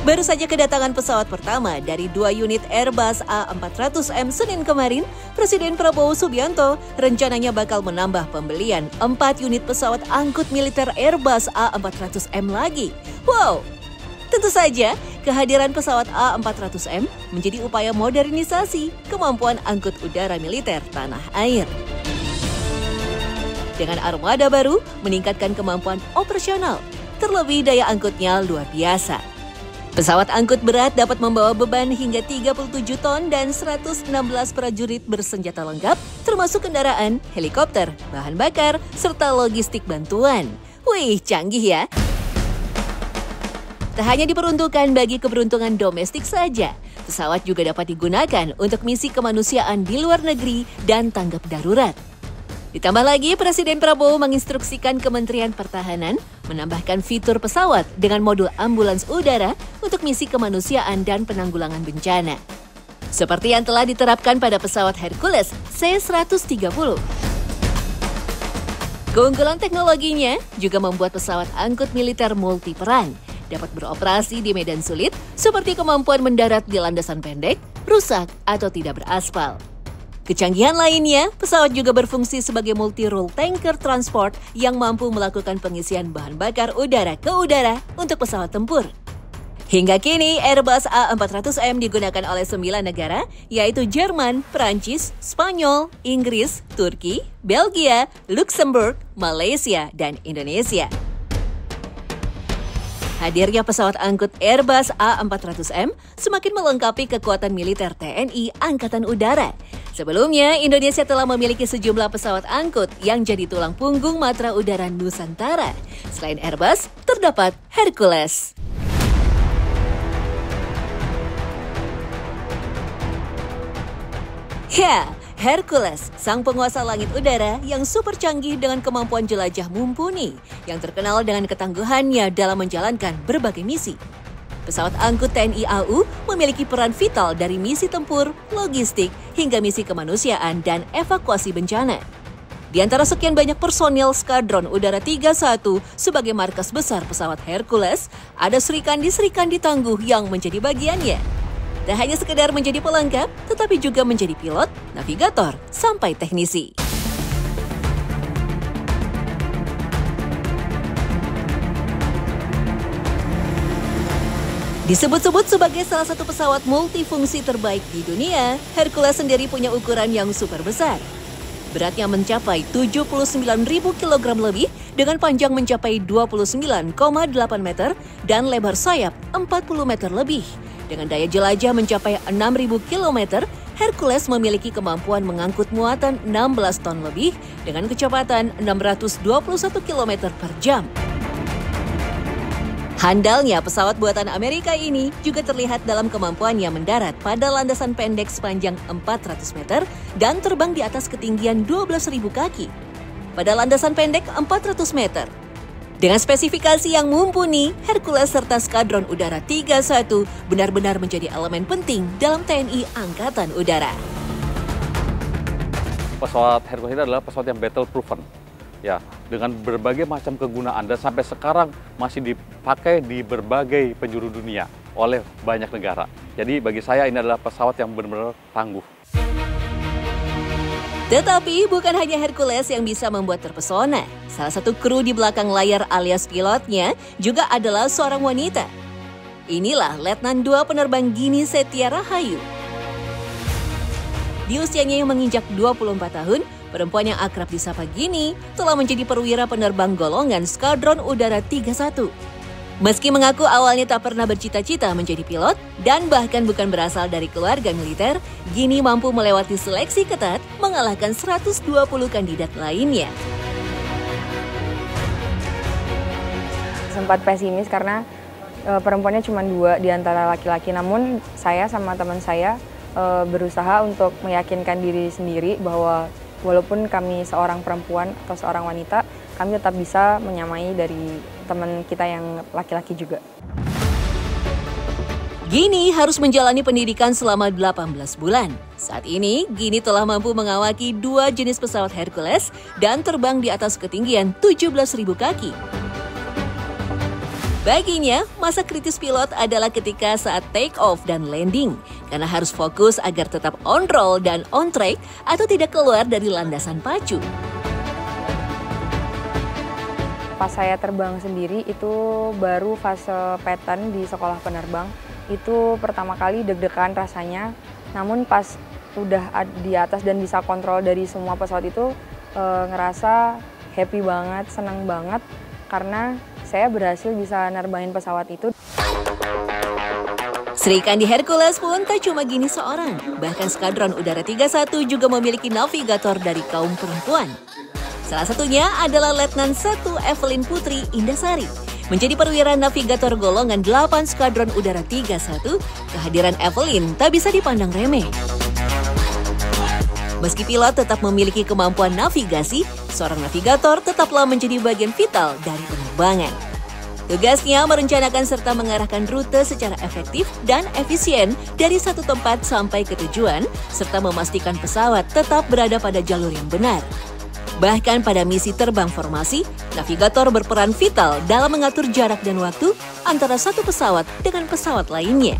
Baru saja kedatangan pesawat pertama dari 2 unit Airbus A400M Senin kemarin, Presiden Prabowo Subianto rencananya bakal menambah pembelian 4 unit pesawat angkut militer Airbus A400M lagi. Wow! Tentu saja, kehadiran pesawat A400M menjadi upaya modernisasi kemampuan angkut udara militer tanah air. Dengan armada baru, meningkatkan kemampuan operasional, terlebih daya angkutnya luar biasa. Pesawat angkut berat dapat membawa beban hingga 37 ton dan 116 prajurit bersenjata lengkap, termasuk kendaraan, helikopter, bahan bakar, serta logistik bantuan. Wih, canggih ya! Tak hanya diperuntukkan bagi keberuntungan domestik saja, pesawat juga dapat digunakan untuk misi kemanusiaan di luar negeri dan tanggap darurat. Ditambah lagi, Presiden Prabowo menginstruksikan Kementerian Pertahanan menambahkan fitur pesawat dengan modul ambulans udara untuk misi kemanusiaan dan penanggulangan bencana. Seperti yang telah diterapkan pada pesawat Hercules C-130. Keunggulan teknologinya juga membuat pesawat angkut militer multiperan dapat beroperasi di medan sulit seperti kemampuan mendarat di landasan pendek, rusak, atau tidak beraspal. Kecanggihan lainnya, pesawat juga berfungsi sebagai multi-role tanker transport yang mampu melakukan pengisian bahan bakar udara ke udara untuk pesawat tempur. Hingga kini, Airbus A400M digunakan oleh 9 negara, yaitu Jerman, Prancis, Spanyol, Inggris, Turki, Belgia, Luxembourg, Malaysia, dan Indonesia. Hadirnya pesawat angkut Airbus A400M semakin melengkapi kekuatan militer TNI Angkatan Udara. Sebelumnya, Indonesia telah memiliki sejumlah pesawat angkut yang jadi tulang punggung Matra Udara Nusantara. Selain Airbus, terdapat Hercules. Ya, Hercules, sang penguasa langit udara yang super canggih dengan kemampuan jelajah mumpuni, yang terkenal dengan ketangguhannya dalam menjalankan berbagai misi. Pesawat angkut TNI AU memiliki peran vital dari misi tempur, logistik, hingga misi kemanusiaan dan evakuasi bencana. Di antara sekian banyak personil Skadron Udara 31 sebagai markas besar pesawat Hercules, ada Srikandi-Srikandi tangguh yang menjadi bagiannya. Tak hanya sekedar menjadi pelengkap, tetapi juga menjadi pilot, navigator, sampai teknisi. Disebut-sebut sebagai salah satu pesawat multifungsi terbaik di dunia, Hercules sendiri punya ukuran yang super besar. Beratnya mencapai 79.000 kg lebih dengan panjang mencapai 29,8 meter dan lebar sayap 40 meter lebih. Dengan daya jelajah mencapai 6.000 km, Hercules memiliki kemampuan mengangkut muatan 16 ton lebih dengan kecepatan 621 km per jam. Handalnya pesawat buatan Amerika ini juga terlihat dalam kemampuannya mendarat pada landasan pendek sepanjang 400 meter dan terbang di atas ketinggian 12.000 kaki. Pada landasan pendek 400 meter. Dengan spesifikasi yang mumpuni, Hercules serta Skadron Udara 31 benar-benar menjadi elemen penting dalam TNI Angkatan Udara. Pesawat Hercules ini adalah pesawat yang battle-proven. Ya, dengan berbagai macam kegunaan dan sampai sekarang masih dipakai di berbagai penjuru dunia oleh banyak negara. Jadi bagi saya ini adalah pesawat yang benar-benar tangguh. Tetapi bukan hanya Hercules yang bisa membuat terpesona. Salah satu kru di belakang layar alias pilotnya juga adalah seorang wanita. Inilah Letnan 2 penerbang Gini Setia Rahayu. Di usianya yang menginjak 24 tahun, perempuan yang akrab disapa Gini telah menjadi perwira penerbang golongan Skadron Udara 31. Meski mengaku awalnya tak pernah bercita-cita menjadi pilot dan bahkan bukan berasal dari keluarga militer, Gini mampu melewati seleksi ketat mengalahkan 120 kandidat lainnya. Sempat pesimis karena perempuannya cuma 2 di antara laki-laki, namun saya sama teman saya berusaha untuk meyakinkan diri sendiri bahwa walaupun kami seorang perempuan atau seorang wanita, kami tetap bisa menyamai dari teman kita yang laki-laki juga. Gini harus menjalani pendidikan selama 18 bulan. Saat ini, Gini telah mampu mengawaki 2 jenis pesawat Hercules dan terbang di atas ketinggian 17.000 kaki. Baginya, masa kritis pilot adalah ketika saat take off dan landing, karena harus fokus agar tetap on roll dan on track atau tidak keluar dari landasan pacu. Pas saya terbang sendiri itu baru fase pattern di sekolah penerbang. Itu pertama kali deg-degan rasanya, namun pas udah di atas dan bisa kontrol dari semua pesawat itu ngerasa happy banget, senang banget karena saya berhasil bisa nerbangin pesawat itu. Sri Kandi Hercules pun tak cuma gini seorang, bahkan Skadron Udara 31 juga memiliki navigator dari kaum perempuan. Salah satunya adalah Letnan 1 Evelyn Putri Indasari. Menjadi perwira navigator golongan 8 Skadron Udara 31, kehadiran Evelyn tak bisa dipandang remeh. Meski pilot tetap memiliki kemampuan navigasi, seorang navigator tetaplah menjadi bagian vital dari penerbangan. Tugasnya merencanakan serta mengarahkan rute secara efektif dan efisien dari satu tempat sampai ke tujuan, serta memastikan pesawat tetap berada pada jalur yang benar. Bahkan pada misi terbang formasi, navigator berperan vital dalam mengatur jarak dan waktu antara satu pesawat dengan pesawat lainnya.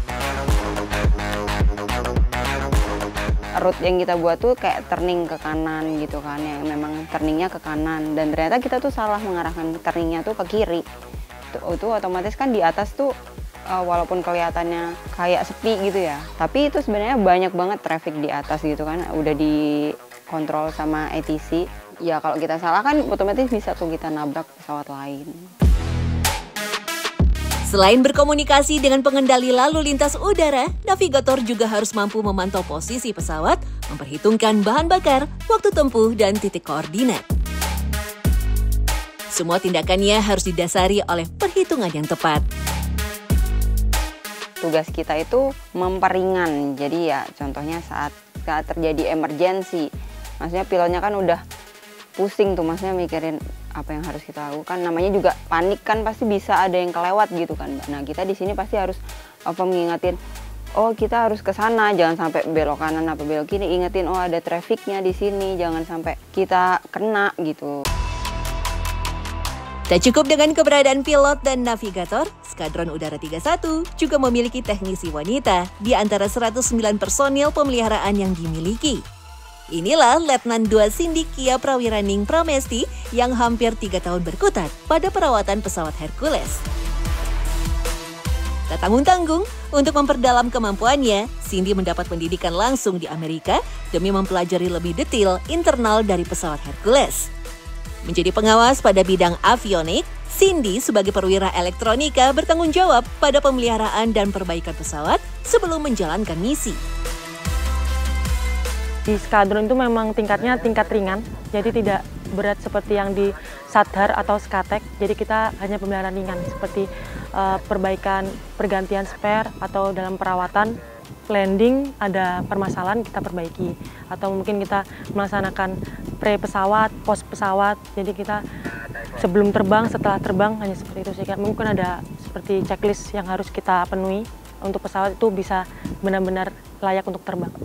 Route yang kita buat tuh kayak turning ke kanan gitu kan, yang memang turningnya ke kanan, dan ternyata kita tuh salah mengarahkan turningnya tuh ke kiri. Itu otomatis kan di atas tuh walaupun kelihatannya kayak sepi gitu ya, tapi itu sebenarnya banyak banget traffic di atas gitu kan, udah dikontrol sama ATC. Ya kalau kita salah kan otomatis bisa tuh kita nabrak pesawat lain. Selain berkomunikasi dengan pengendali lalu lintas udara, navigator juga harus mampu memantau posisi pesawat, memperhitungkan bahan bakar, waktu tempuh, dan titik koordinat. Semua tindakannya harus didasari oleh perhitungan yang tepat. Tugas kita itu memperingan, jadi ya contohnya saat terjadi emergensi, maksudnya pilotnya kan udah pusing tuh, maksudnya mikirin apa yang harus kita lakukan. Namanya juga panik kan, pasti bisa ada yang kelewat gitu kan, Mbak. Nah kita di sini pasti harus mengingatin, oh kita harus ke sana, jangan sampai belok kanan apa belok kiri. Ingetin, oh ada trafficnya di sini, jangan sampai kita kena gitu. Tak cukup dengan keberadaan pilot dan navigator, Skadron Udara 31 juga memiliki teknisi wanita di antara 109 personil pemeliharaan yang dimiliki. Inilah Letnan 2 Cindy Kia Prawiraning Pramesti yang hampir 3 tahun berkutat pada perawatan pesawat Hercules. Tak tanggung-tanggung, untuk memperdalam kemampuannya, Cindy mendapat pendidikan langsung di Amerika demi mempelajari lebih detail internal dari pesawat Hercules. Menjadi pengawas pada bidang avionik, Cindy sebagai perwira elektronika bertanggung jawab pada pemeliharaan dan perbaikan pesawat sebelum menjalankan misi. Di Skadron itu memang tingkatnya tingkat ringan, jadi tidak berat seperti yang di Sadhar atau Skatek. Jadi kita hanya pemeliharaan ringan seperti perbaikan, pergantian spare, atau dalam perawatan landing ada permasalahan kita perbaiki. Atau mungkin kita melaksanakan pre-pesawat, post-pesawat, jadi kita sebelum terbang, setelah terbang, hanya seperti itu sih. Mungkin ada seperti checklist yang harus kita penuhi untuk pesawat itu bisa benar-benar layak untuk terbang.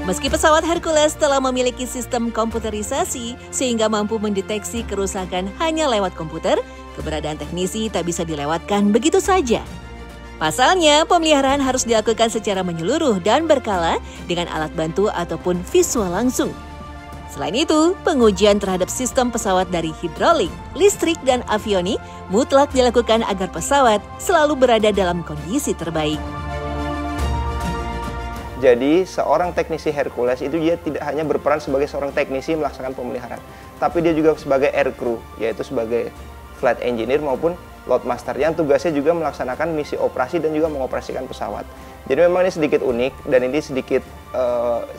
Meski pesawat Hercules telah memiliki sistem komputerisasi sehingga mampu mendeteksi kerusakan hanya lewat komputer, keberadaan teknisi tak bisa dilewatkan begitu saja. Pasalnya, pemeliharaan harus dilakukan secara menyeluruh dan berkala dengan alat bantu ataupun visual langsung. Selain itu, pengujian terhadap sistem pesawat dari hidrolik, listrik, dan avionik mutlak dilakukan agar pesawat selalu berada dalam kondisi terbaik. Jadi seorang teknisi Hercules itu dia tidak hanya berperan sebagai seorang teknisi melaksanakan pemeliharaan, tapi dia juga sebagai aircrew, yaitu sebagai flight engineer maupun loadmaster yang tugasnya juga melaksanakan misi operasi dan juga mengoperasikan pesawat. Jadi memang ini sedikit unik dan ini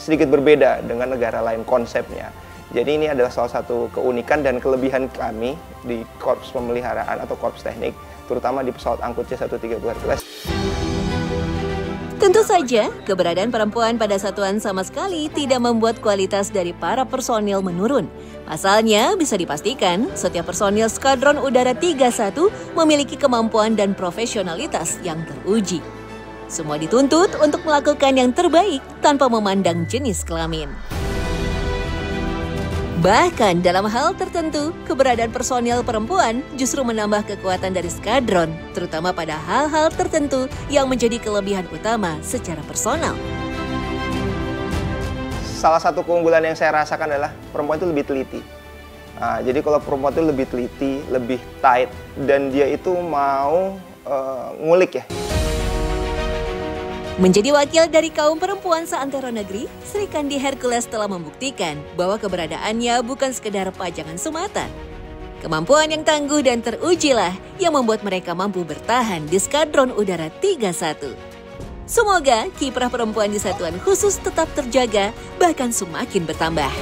sedikit berbeda dengan negara lain konsepnya. Jadi ini adalah salah satu keunikan dan kelebihan kami di Korps Pemeliharaan atau Korps Teknik, terutama di pesawat angkut C-130 Hercules. Tentu saja, keberadaan perempuan pada satuan sama sekali tidak membuat kualitas dari para personil menurun. Pasalnya, bisa dipastikan setiap personil Skadron Udara 31 memiliki kemampuan dan profesionalitas yang teruji. Semua dituntut untuk melakukan yang terbaik tanpa memandang jenis kelamin. Bahkan dalam hal tertentu, keberadaan personil perempuan justru menambah kekuatan dari skadron, terutama pada hal-hal tertentu yang menjadi kelebihan utama secara personal. Salah satu keunggulan yang saya rasakan adalah perempuan itu lebih teliti. Nah, jadi kalau perempuan itu lebih teliti, lebih tight, dan dia itu mau ngulik ya. Menjadi wakil dari kaum perempuan seantero negeri, Sri Kandi Hercules telah membuktikan bahwa keberadaannya bukan sekedar pajangan semata. Kemampuan yang tangguh dan terujilah yang membuat mereka mampu bertahan di Skadron Udara 31. Semoga kiprah perempuan di satuan khusus tetap terjaga, bahkan semakin bertambah.